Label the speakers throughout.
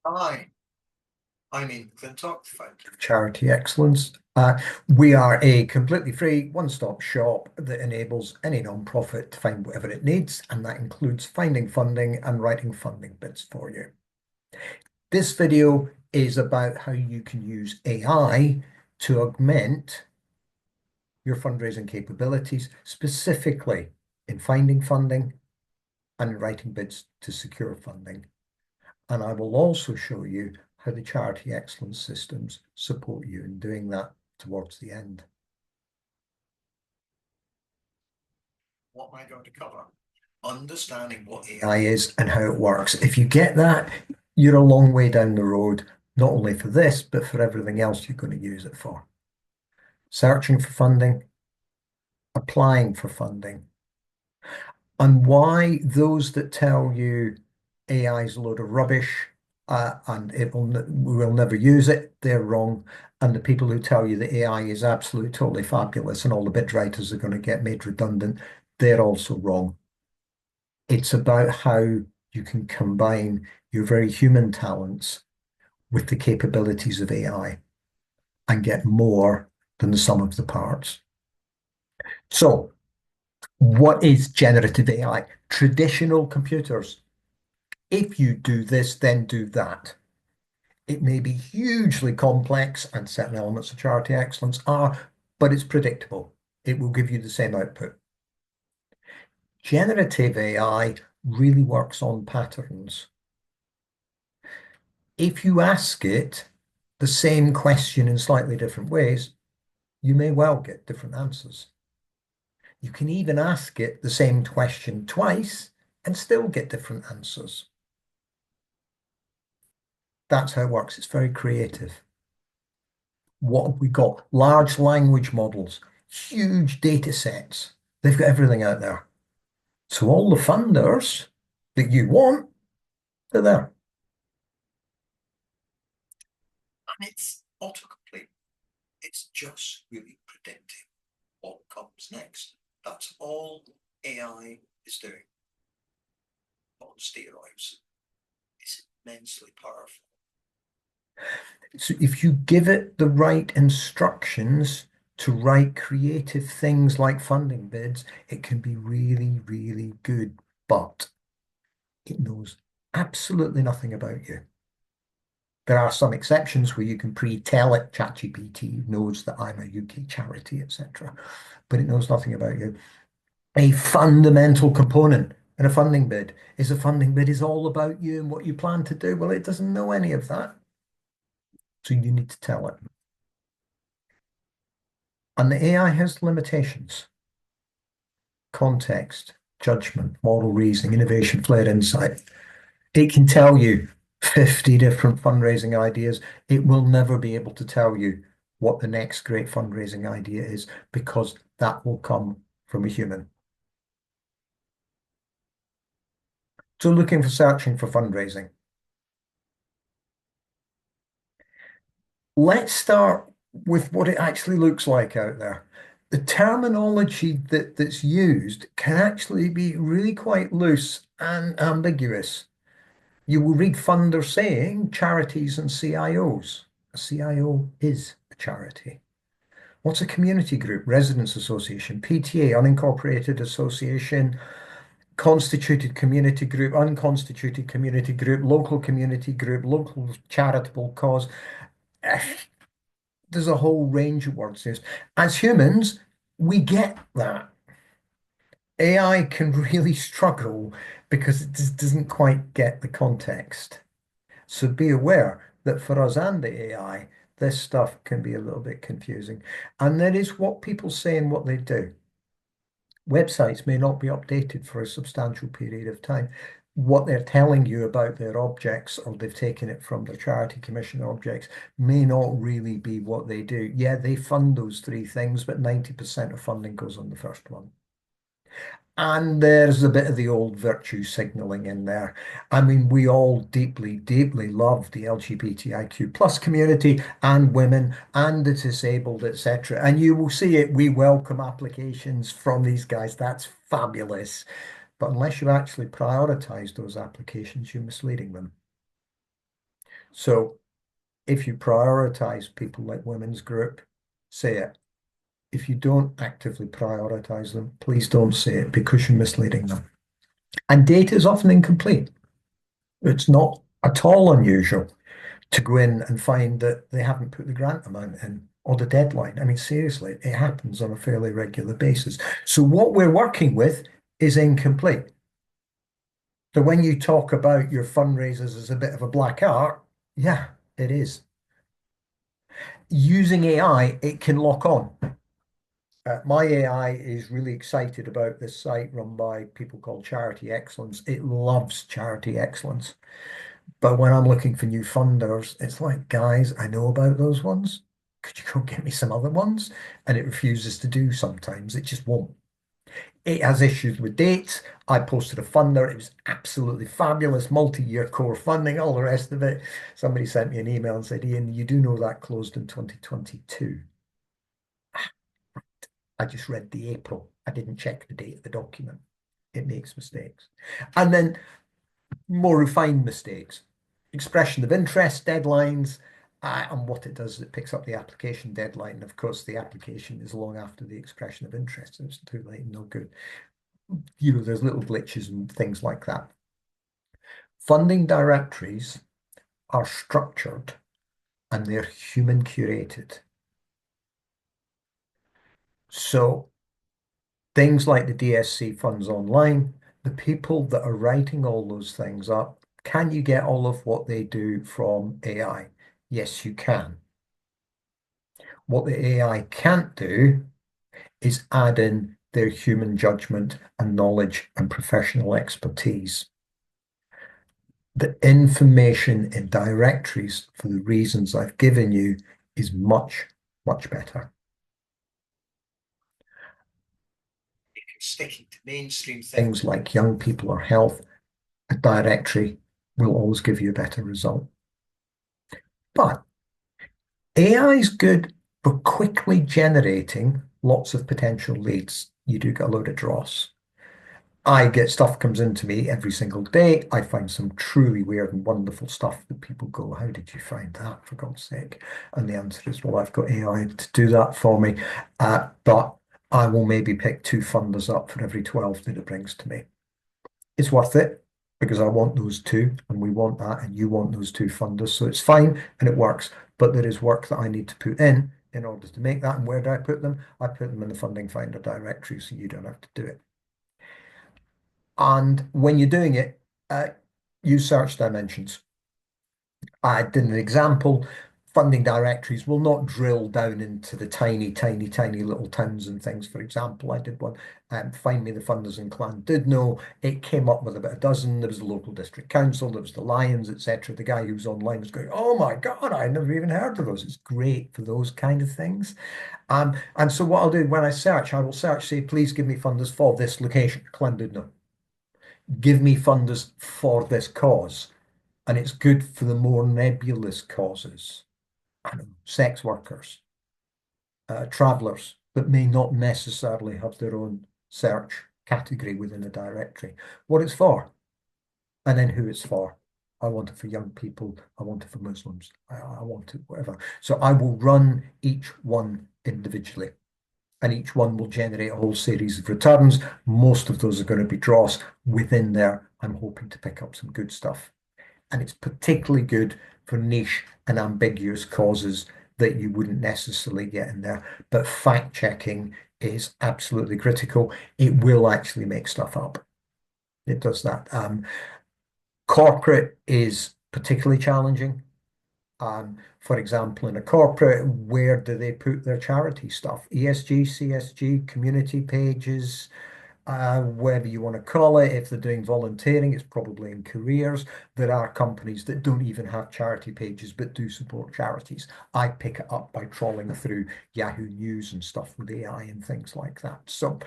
Speaker 1: Hi, I'm Ian McClintock, founder of Charity Excellence. We are a completely free one-stop shop that enables any nonprofit to find whatever it needs, and that includes finding funding and writing funding bids for you. This video is about how you can use AI to augment your fundraising capabilities, specifically in finding funding and writing bids to secure funding. And I will also show you how the charity excellence systems support you in doing that towards the end. What am I going to cover? Understanding what AI is and how it works. If you get that, you're a long way down the road, not only for this, but for everything else you're going to use it for. Searching for funding, applying for funding, and why those that tell you AI is a load of rubbish and we will never use it, they're wrong. And the people who tell you that AI is absolutely totally fabulous and all the bid writers are going to get made redundant, they're also wrong. It's about how you can combine your very human talents with the capabilities of AI and get more than the sum of the parts. So, what is generative AI? Traditional computers. If you do this, then do that. It may be hugely complex, and certain elements of charity excellence are, but it's predictable. It will give you the same output. Generative AI really works on patterns. If you ask it the same question in slightly different ways, you may well get different answers. You can even ask it the same question twice and still get different answers. That's how it works. It's very creative. What have we got? Large language models, huge data sets. They've got everything out there. So all the funders that you want, they're there. And it's autocomplete. It's just really predicting what comes next. That's all AI is doing on steroids. It's immensely powerful. So if you give it the right instructions to write creative things like funding bids, it can be really, really good, but it knows absolutely nothing about you. There are some exceptions where you can pre-tell it, ChatGPT knows that I'm a UK charity, etc., but it knows nothing about you. A fundamental component in a funding bid is all about you and what you plan to do. Well, it doesn't know any of that. So you need to tell it. And the AI has limitations: context, judgment, moral reasoning, innovation, flair, insight. It can tell you 50 different fundraising ideas. It will never be able to tell you what the next great fundraising idea is because that will come from a human. So looking for searching for fundraising. Let's start with what it actually looks like out there. The terminology that's used can actually be really quite loose and ambiguous. You will read funders saying charities and CIOs. A CIO is a charity. What's a community group? Residents Association, PTA, unincorporated association, constituted community group, unconstituted community group, local charitable cause. There's a whole range of words. As humans, we get that. AI can really struggle because it just doesn't quite get the context. So be aware that for us and the AI, this stuff can be a little bit confusing. And that is what people say and what they do. Websites may not be updated for a substantial period of time. What they're telling you about their objects, or they've taken it from their charity commission objects, may not really be what they do. Yeah, they fund those three things, but 90% of funding goes on the first one. And there's a bit of the old virtue signaling in there. I mean, we all deeply, deeply love the LGBTIQ plus community and women and the disabled, etc. And you will see it. We welcome applications from these guys. That's fabulous. But unless you actually prioritize those applications, you're misleading them. So if you prioritize people like women's group, say it. If you don't actively prioritize them, please don't say it because you're misleading them. And data is often incomplete. It's not at all unusual to go in and find that they haven't put the grant amount in or the deadline. I mean, seriously, it happens on a fairly regular basis. So what we're working with is incomplete. So when you talk about your fundraisers as a bit of a black art, yeah, it is. Using AI, it can lock on. My AI is really excited about this site run by people called Charity Excellence. It loves Charity Excellence. But when I'm looking for new funders, it's like, guys, I know about those ones. Could you go get me some other ones? And it refuses to do sometimes. It just won't. It has issues with dates. I posted a funder. It was absolutely fabulous, multi-year core funding, all the rest of it. Somebody sent me an email and said, Ian, you do know that closed in 2022. I just read the April. I didn't check the date of the document. It makes mistakes. And then more refined mistakes. Expression of interest, deadlines, and what it does is it picks up the application deadline. Of course, the application is long after the expression of interest, so it's too late and no good. There's little glitches and things like that. Funding directories are structured and they're human curated. So things like the DSC funds online, the people that are writing all those things up, can you get all of what they do from AI? Yes, you can. What the AI can't do is add in their human judgment and knowledge and professional expertise. The information in directories, for the reasons I've given you, is much, much better. Sticking to mainstream things like young people or health, a directory will always give you a better result. But AI is good for quickly generating lots of potential leads. You do get a load of dross. I get stuff comes into me every single day. I find some truly weird and wonderful stuff that people go, how did you find that, for God's sake? And the answer is, well, I've got AI to do that for me. But I will maybe pick two funders up for every 12 that it brings to me. It's worth it because I want those two and we want that and you want those two funders. So it's fine and it works, but there is work that I need to put in order to make that. And where do I put them? I put them in the funding finder directory so you don't have to do it. And when you're doing it, use search dimensions. I did an example. Funding directories will not drill down into the tiny, tiny, tiny little towns and things. For example, I did one, Find Me the Funders in Llandudno. It came up with about a dozen. There was the local district council, there was the Lions, etc. The guy who was online was going, oh my God, I never even heard of those. It's great for those kind of things. And so what I'll do when I search, I will search, say, please give me funders for this location, Llandudno. Give me funders for this cause. And it's good for the more nebulous causes. I don't know, sex workers, travellers that may not necessarily have their own search category within a directory. What it's for, and then who it's for. I want it for young people. I want it for Muslims. I want it whatever. So I will run each one individually. And each one will generate a whole series of returns. Most of those are going to be dross. Within there, I'm hoping to pick up some good stuff. And it's particularly good for niche and ambiguous causes that you wouldn't necessarily get in there. But fact checking is absolutely critical. It will actually make stuff up. It does that. Corporate is particularly challenging. For example, in a corporate, where do they put their charity stuff? ESG, CSG, community pages, whatever you want to call it. If they're doing volunteering, it's probably in careers. There are companies that don't even have charity pages but do support charities. I pick it up by trawling through Yahoo News and stuff with AI and things like that. So,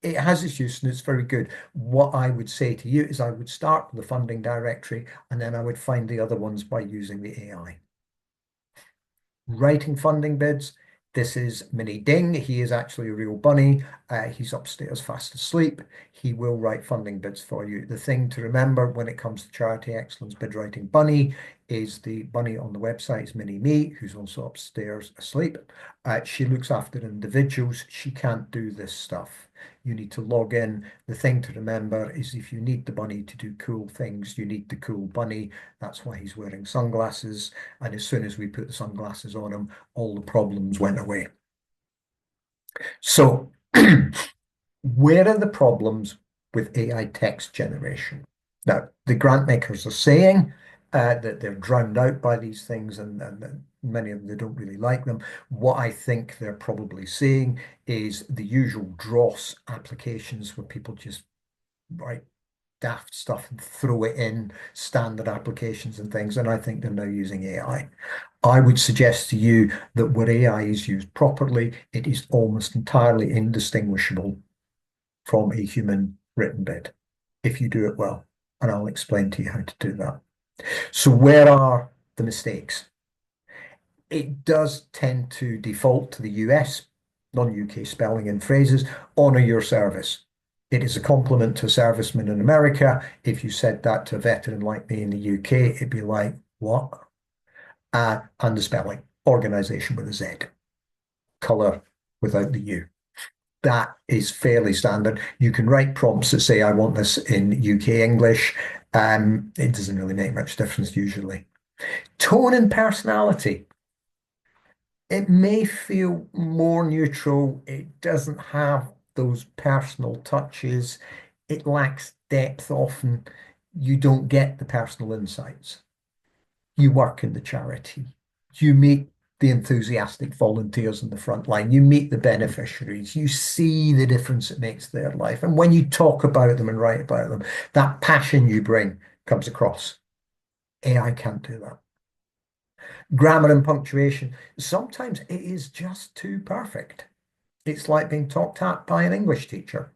Speaker 1: it has its use and it's very good. What I would say to you is I would start with the funding directory and then I would find the other ones by using the AI. Writing funding bids, This is Mini Ding. He is actually a real bunny. He's upstairs fast asleep. He will write funding bids for you. The thing to remember when it comes to Charity Excellence Bid Writing Bunny is the bunny on the website is Mini Me, who's also upstairs asleep. She looks after individuals. She can't do this stuff. You need to log in. The thing to remember is if you need the bunny to do cool things, you need the cool bunny. That's why he's wearing sunglasses. And as soon as we put the sunglasses on him, all the problems went away. So, where are the problems with AI text generation? Now, the grant makers are saying that they're drowned out by these things and many of them, they don't really like them. What I think they're probably saying is the usual dross applications where people just write daft stuff and throw it in standard applications and things. And I think they're now using AI. I would suggest to you that where AI is used properly, it is almost entirely indistinguishable from a human written bid if you do it well. And I'll explain to you how to do that. So, where are the mistakes? It does tend to default to the US, non-UK spelling and phrases, honor your service. It is a compliment to a serviceman in America. If you said that to a veteran like me in the UK, it'd be like, what? And the spelling, organization with a Z, color without the U. That is fairly standard. You can write prompts that say, I want this in UK English. It doesn't really make much difference usually. Tone and personality. It may feel more neutral. It doesn't have those personal touches. It lacks depth often. You don't get the personal insights. You work in the charity. You meet the enthusiastic volunteers in the front line. You meet the beneficiaries. You see the difference it makes to their life. And when you talk about them and write about them, that passion you bring comes across. AI can't do that. Grammar and punctuation, sometimes it is just too perfect. It's like being talked at by an English teacher.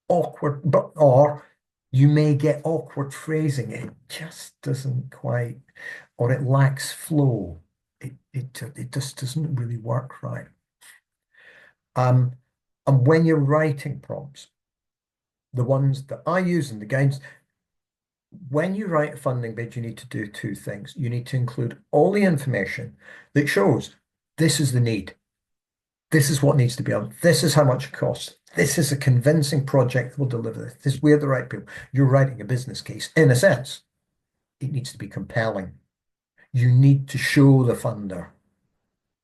Speaker 1: Awkward, but or you may get awkward phrasing. It just doesn't quite, or it lacks flow. It just doesn't really work right. Um, and when you're writing prompts, the ones that I use in the guides, when you write a funding bid, you need to do two things. You need to include all the information that shows this is the need. This is what needs to be done. This is how much it costs. This is a convincing project that will deliver this. This we're the right people. You're writing a business case. In a sense, it needs to be compelling. You need to show the funder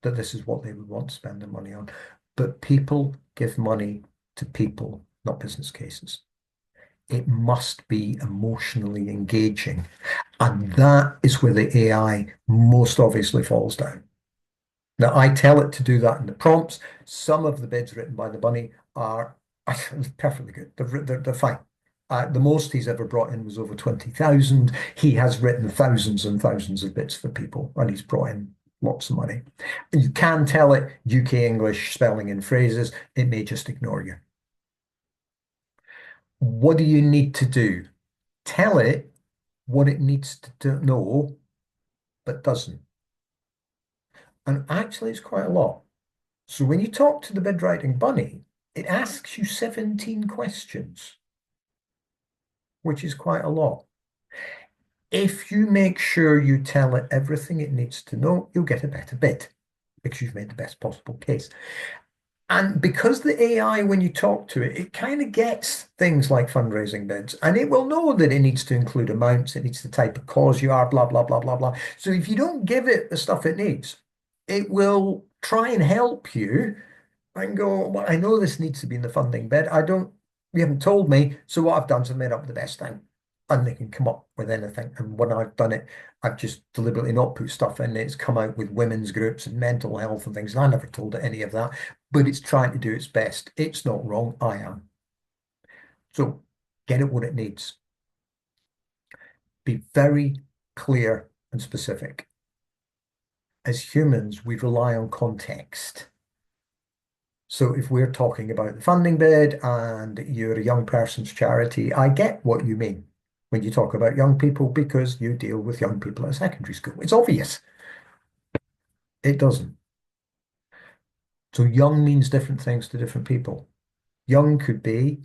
Speaker 1: that this is what they would want to spend their money on. But people give money to people, not business cases. It must be emotionally engaging. And that is where the AI most obviously falls down. Now, I tell it to do that in the prompts. Some of the bids written by the bunny are perfectly good. They're fine. The most he's ever brought in was over 20,000. He has written thousands and thousands of bids for people, and he's brought in lots of money. You can tell it UK English spelling and phrases. It may just ignore you. What do you need to do? Tell it what it needs to know, but doesn't. And actually, it's quite a lot. So when you talk to the bid writing bunny, it asks you 17 questions, which is quite a lot. If you make sure you tell it everything it needs to know, you'll get a better bid because you've made the best possible case. And because the AI, when you talk to it, it kind of gets things like fundraising bids, and it will know that it needs to include amounts, it needs the type of cause you are, blah, blah, blah, blah, blah. So if you don't give it the stuff it needs, it will try and help you and go, well, I know this needs to be in the funding bid. You haven't told me. So what I've done is I've made up the best thing. And they can come up with anything. And when I've done it, I've just deliberately not put stuff in. It's come out with women's groups and mental health and things. And I never told it any of that, but it's trying to do its best. It's not wrong. I am. So get it what it needs. Be very clear and specific. As humans, we rely on context. So if we're talking about the funding bid and you're a young person's charity, I get what you mean when you talk about young people because you deal with young people at secondary school. It's obvious. It doesn't. So young means different things to different people. Young could be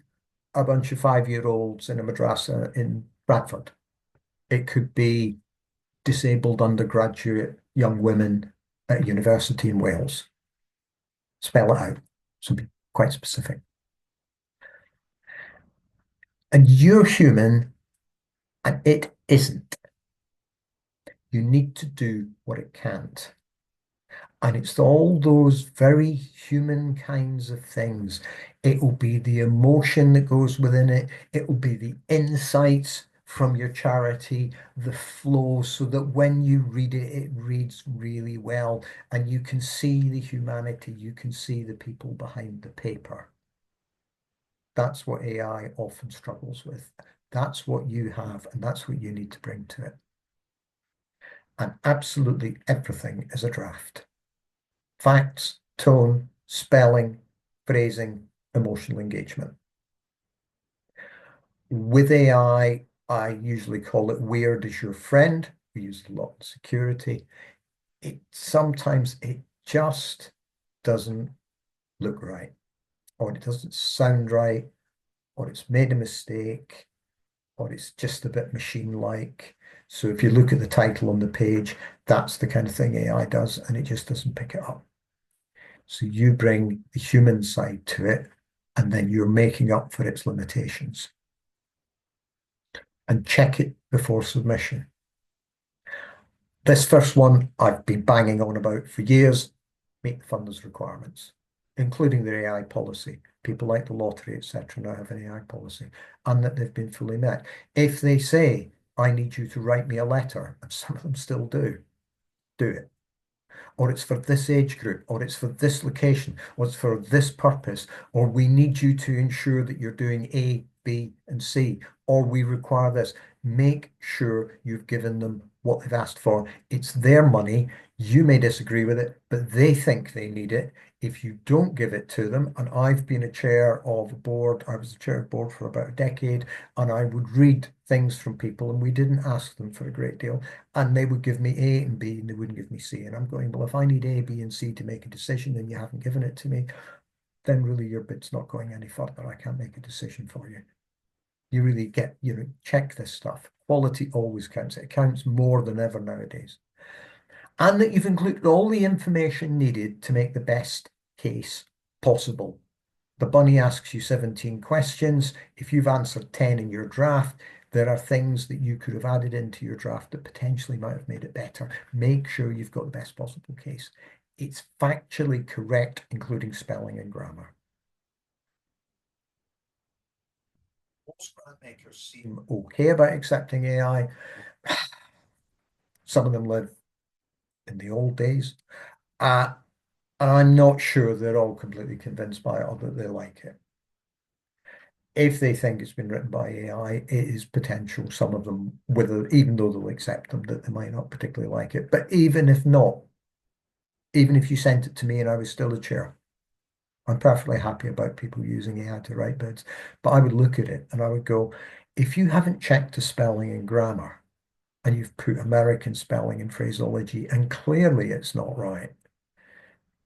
Speaker 1: a bunch of 5-year-olds in a madrasa in Bradford. It could be disabled undergraduate young women at university in Wales. Spell it out. So be quite specific. And you're human and it isn't. You need to do what it can't. And it's all those very human kinds of things. It will be the emotion that goes within it. It will be the insights from your charity, the flow, so that when you read it, it reads really well and you can see the humanity, you can see the people behind the paper. That's what AI often struggles with. That's what you have, and that's what you need to bring to it. And absolutely everything is a draft. Facts, tone, spelling, phrasing, emotional engagement. With AI, I usually call it weird is your friend. We use it a lot in security. Sometimes it just doesn't look right, or it doesn't sound right, or it's made a mistake, or it's just a bit machine-like. So if you look at the title on the page, that's the kind of thing AI does, and it just doesn't pick it up. So you bring the human side to it, and then you're making up for its limitations. And check it before submission. This first one I've been banging on about for years. Meet the funders' requirements, including their AI policy. People like the lottery, etc., now have an AI policy, and that they've been fully met. If they say, I need you to write me a letter, and some of them still do it. Or it's for this age group, or it's for this location, or it's for this purpose, or we need you to ensure that you're doing A, B, and C, or we require this. Make sure you've given them what they've asked for. It's their money. You may disagree with it, but they think they need it. If you don't give it to them, and I've been a chair of a board, I was a chair of a board for about a decade, and I would read things from people, and we didn't ask them for a great deal, and they would give me A and B, and they wouldn't give me C. And I'm going, well, if I need A, B, and C to make a decision, and you haven't given it to me, then really your bid's not going any further. I can't make a decision for you. You really get, check this stuff. Quality always counts. It counts more than ever nowadays. And that you've included all the information needed to make the best case possible. The bunny asks you 17 questions. If you've answered 10 in your draft, there are things that you could have added into your draft that potentially might have made it better. Make sure you've got the best possible case. It's factually correct, including spelling and grammar. Most grant makers seem okay about accepting AI. Some of them live in the old days. I'm not sure they're all completely convinced by it or that they like it. If they think it's been written by AI, it is potential, some of them, whether even though they'll accept them, that they might not particularly like it. But even if not, even if you sent it to me and I was still a chair, I'm perfectly happy about people using AI to write bids. But I would look at it and I would go, if you haven't checked the spelling and grammar and you've put American spelling and phraseology and clearly it's not right,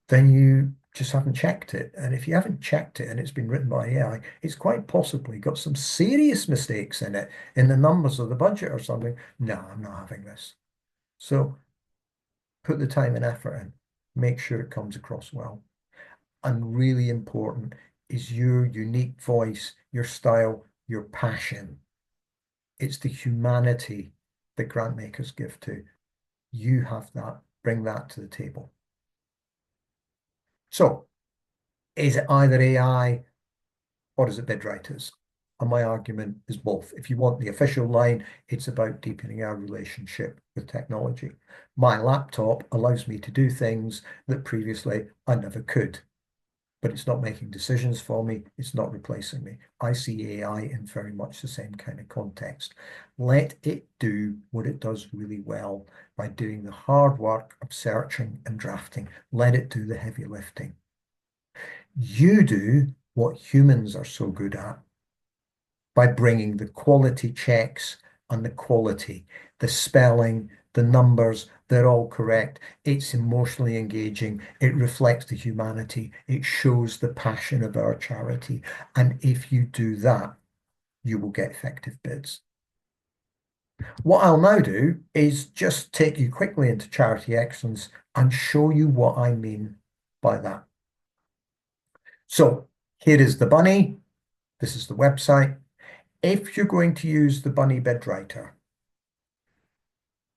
Speaker 1: then you just haven't checked it. And if you haven't checked it and it's been written by AI, it's quite possibly got some serious mistakes in it, in the numbers of the budget or something. No, I'm not having this. So put the time and effort in, make sure it comes across well. And really important is your unique voice, your style, your passion. It's the humanity that grant makers give to. You have that, bring that to the table. So is it either AI or is it bid writers? And my argument is both. If you want the official line, it's about deepening our relationship with technology. My laptop allows me to do things that previously I never could, but it's not making decisions for me. It's not replacing me. I see AI in very much the same kind of context. Let it do what it does really well by doing the hard work of searching and drafting. Let it do the heavy lifting. You do what humans are so good at by bringing the quality checks and the quality, the spelling, the numbers, they're all correct. It's emotionally engaging. It reflects the humanity. It shows the passion of our charity. And if you do that, you will get effective bids. What I'll now do is just take you quickly into charity excellence and show you what I mean by that. So here is the bunny. This is the website. If you're going to use the bunny bid writer,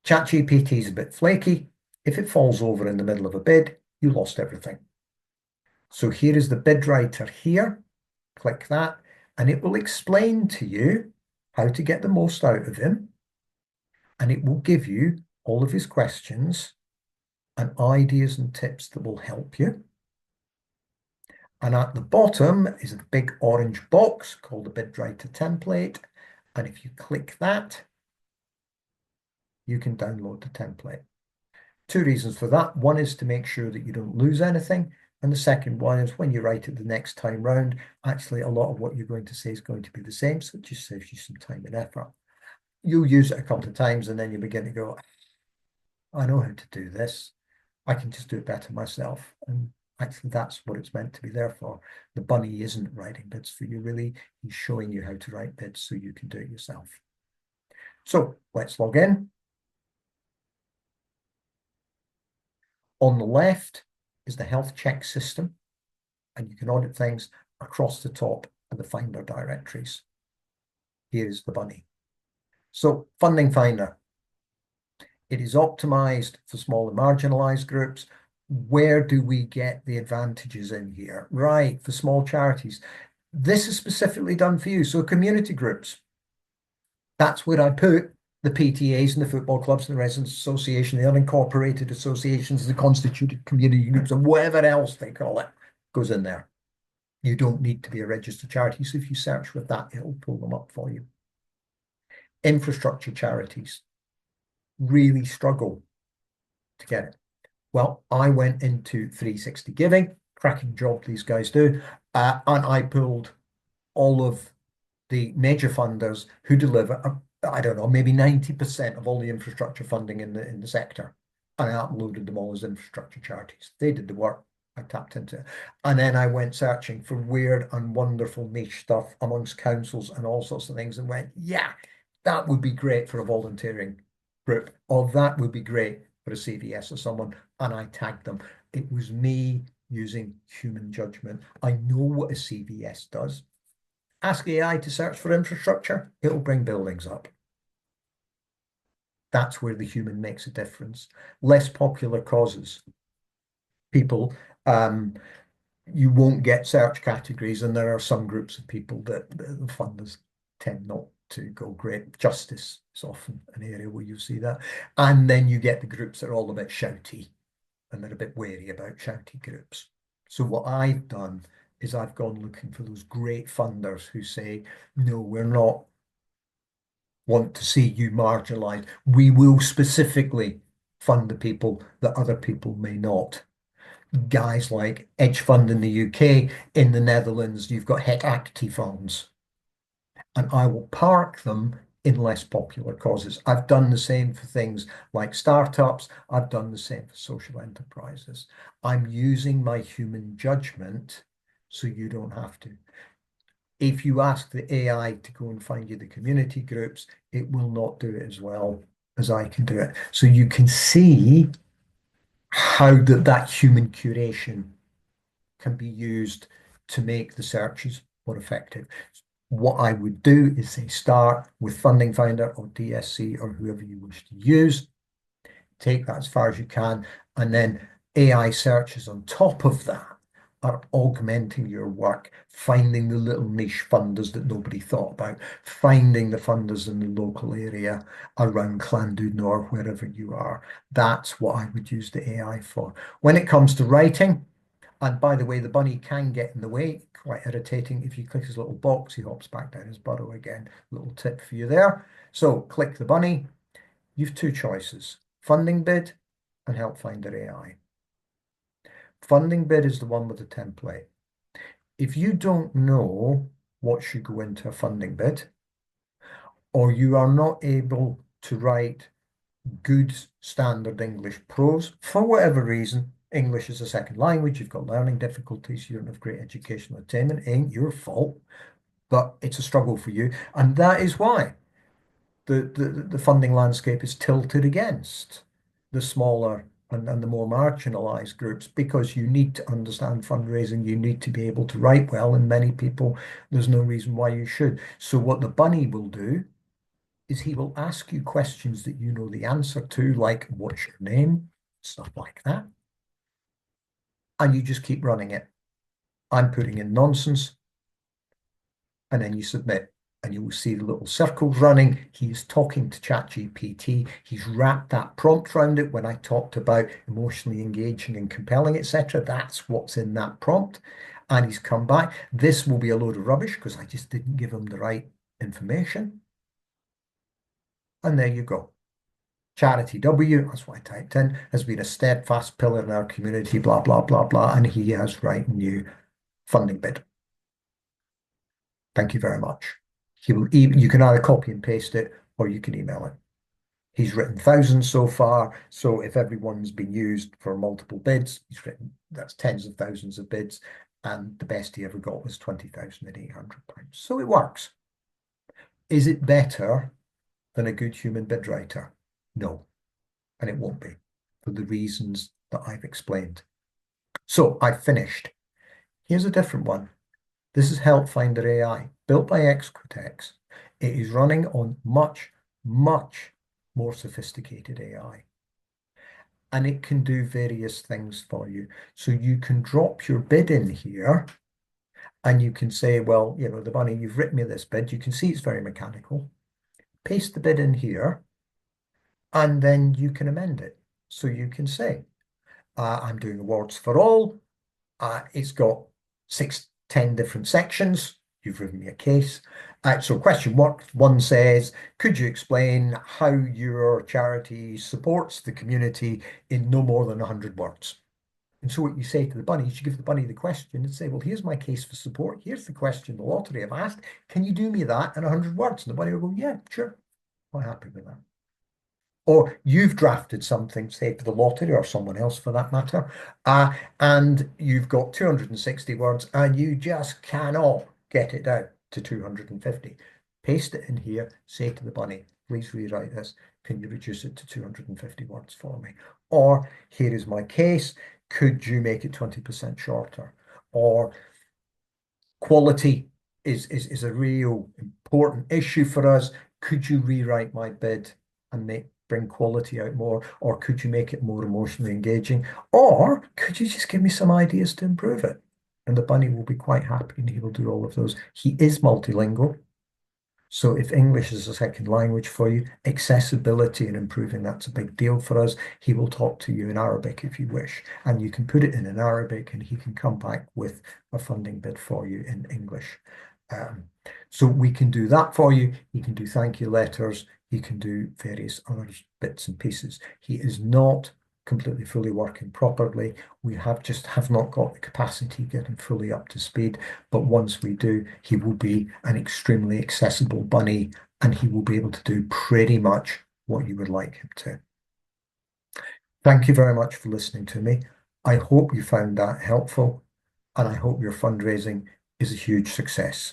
Speaker 1: ChatGPT is a bit flaky. If it falls over in the middle of a bid, you lost everything. So here is the bid writer here. Click that, and it will explain to you how to get the most out of him. And it will give you all of his questions and ideas and tips that will help you. And at the bottom is a big orange box called the bid writer template. And if you click that, you can download the template. Two reasons for that. One is to make sure that you don't lose anything. And the second one is when you write it the next time round, actually a lot of what you're going to say is going to be the same. So it just saves you some time and effort. You'll use it a couple of times and then you begin to go, I know how to do this. I can just do it better myself. And actually that's what it's meant to be there for. The bunny isn't writing bids for you really. He's showing you how to write bids so you can do it yourself. So let's log in. On the left is the health check system, and you can audit things. Across the top are the Finder directories. Here's the bunny. So Funding Finder. It is optimized for small and marginalized groups. Where do we get the advantages in here? Right, for small charities. This is specifically done for you. So community groups. That's where I put the PTAs and the football clubs and the Residents Association, the unincorporated associations, the constituted community groups, and whatever else they call it, goes in there. You don't need to be a registered charity. So if you search with that, it'll pull them up for you. Infrastructure charities really struggle to get it. Well, I went into 360 Giving, cracking job these guys do, and I pulled all of the major funders who deliver, I don't know, maybe 90% of all the infrastructure funding in the sector. And I uploaded them all as infrastructure charities. They did the work. I tapped into it. And then I went searching for weird and wonderful niche stuff amongst councils and all sorts of things and went, yeah, that would be great for a volunteering group, or that would be great for a CVS or someone. And I tagged them. It was me using human judgment. I know what a CVS does. Ask AI to search for infrastructure, it'll bring buildings up. That's where the human makes a difference. Less popular causes. People, you won't get search categories, and there are some groups of people that the funders tend not to go great. Justice is often an area where you see that. And then you get the groups that are all a bit shouty, and they're a bit wary about shouty groups. So what I've done is I've gone looking for those great funders who say, no, we're not want to see you marginalized. We will specifically fund the people that other people may not. Guys like Edge Fund in the UK, in the Netherlands, you've got Het Actie funds. And I will park them in less popular causes. I've done the same for things like startups. I've done the same for social enterprises. I'm using my human judgment so you don't have to. If you ask the AI to go and find you the community groups, it will not do it as well as I can do it. So you can see how that human curation can be used to make the searches more effective. What I would do is say start with Funding Finder or DSC or whoever you wish to use. Take that as far as you can, and then AI searches on top of that are augmenting your work, finding the little niche funders that nobody thought about, finding the funders in the local area around Llandudno or wherever you are. That's what I would use the AI for. When it comes to writing, and by the way, the bunny can get in the way, quite irritating. If you click his little box, he hops back down his burrow again. Little tip for you there. So click the bunny. You've two choices, funding bid and help finder AI. Funding bid is the one with the template. If you don't know what should go into a funding bid, or you are not able to write good standard English prose. For whatever reason, English is a second language, you've got learning difficulties, you don't have great educational attainment, ain't your fault, but it's a struggle for you. And that is why the funding landscape is tilted against the smaller and the more marginalized groups because you need to understand fundraising, you need to be able to write well, and many people, there's no reason why you should. So what the bunny will do is he will ask you questions that you know the answer to, like what's your name, stuff like that. And you just keep running it. I'm putting in nonsense, and then you submit. And you will see the little circles running. He's talking to ChatGPT. He's wrapped that prompt around it when I talked about emotionally engaging and compelling, etc. That's what's in that prompt. And he's come back. This will be a load of rubbish because I just didn't give him the right information. And there you go. Charity W, that's what I typed in, has been a steadfast pillar in our community, blah, blah, blah, blah. And he has written you funding bid. Thank you very much. You can either copy and paste it or you can email it. He's written thousands so far. So if everyone's been used for multiple bids, he's written that's tens of thousands of bids. And the best he ever got was £20,800. So it works. Is it better than a good human bid writer? No, and it won't be for the reasons that I've explained. So I've finished. Here's a different one. This is Help Finder AI, built by Xquitex. It is running on much, much more sophisticated AI. And it can do various things for you. So you can drop your bid in here and you can say, well, the bunny, you've written me this bid. You can see it's very mechanical. Paste the bid in here and then you can amend it. So you can say, I'm doing awards for all. It's got 10 different sections. You've written me a case. So question one says, could you explain how your charity supports the community in no more than 100 words? And so what you say to the bunny is you give the bunny the question and say, well, here's my case for support. Here's the question the lottery have asked. Can you do me that in 100 words? And the bunny will go, yeah, sure. I'm happy with that. Or you've drafted something, say for the lottery or someone else for that matter, and you've got 260 words and you just cannot get it down to 250. Paste it in here, say to the bunny, please rewrite this. Can you reduce it to 250 words for me? Or here is my case. Could you make it 20% shorter? Or quality is a real important issue for us. Could you rewrite my bid and bring quality out more? Or could you make it more emotionally engaging? Or could you just give me some ideas to improve it? And the bunny will be quite happy and he will do all of those. He is multilingual. So if English is a second language for you, accessibility and improving that's a big deal for us. He will talk to you in Arabic if you wish, and you can put it in Arabic and he can come back with a funding bid for you in English. Um, so we can do that for you. He can do thank you letters. He can do various other bits and pieces. He is not completely fully working properly. We have not got the capacity getting fully up to speed. But once we do, he will be an extremely accessible bunny and he will be able to do pretty much what you would like him to. Thank you very much for listening to me. I hope you found that helpful and I hope your fundraising is a huge success.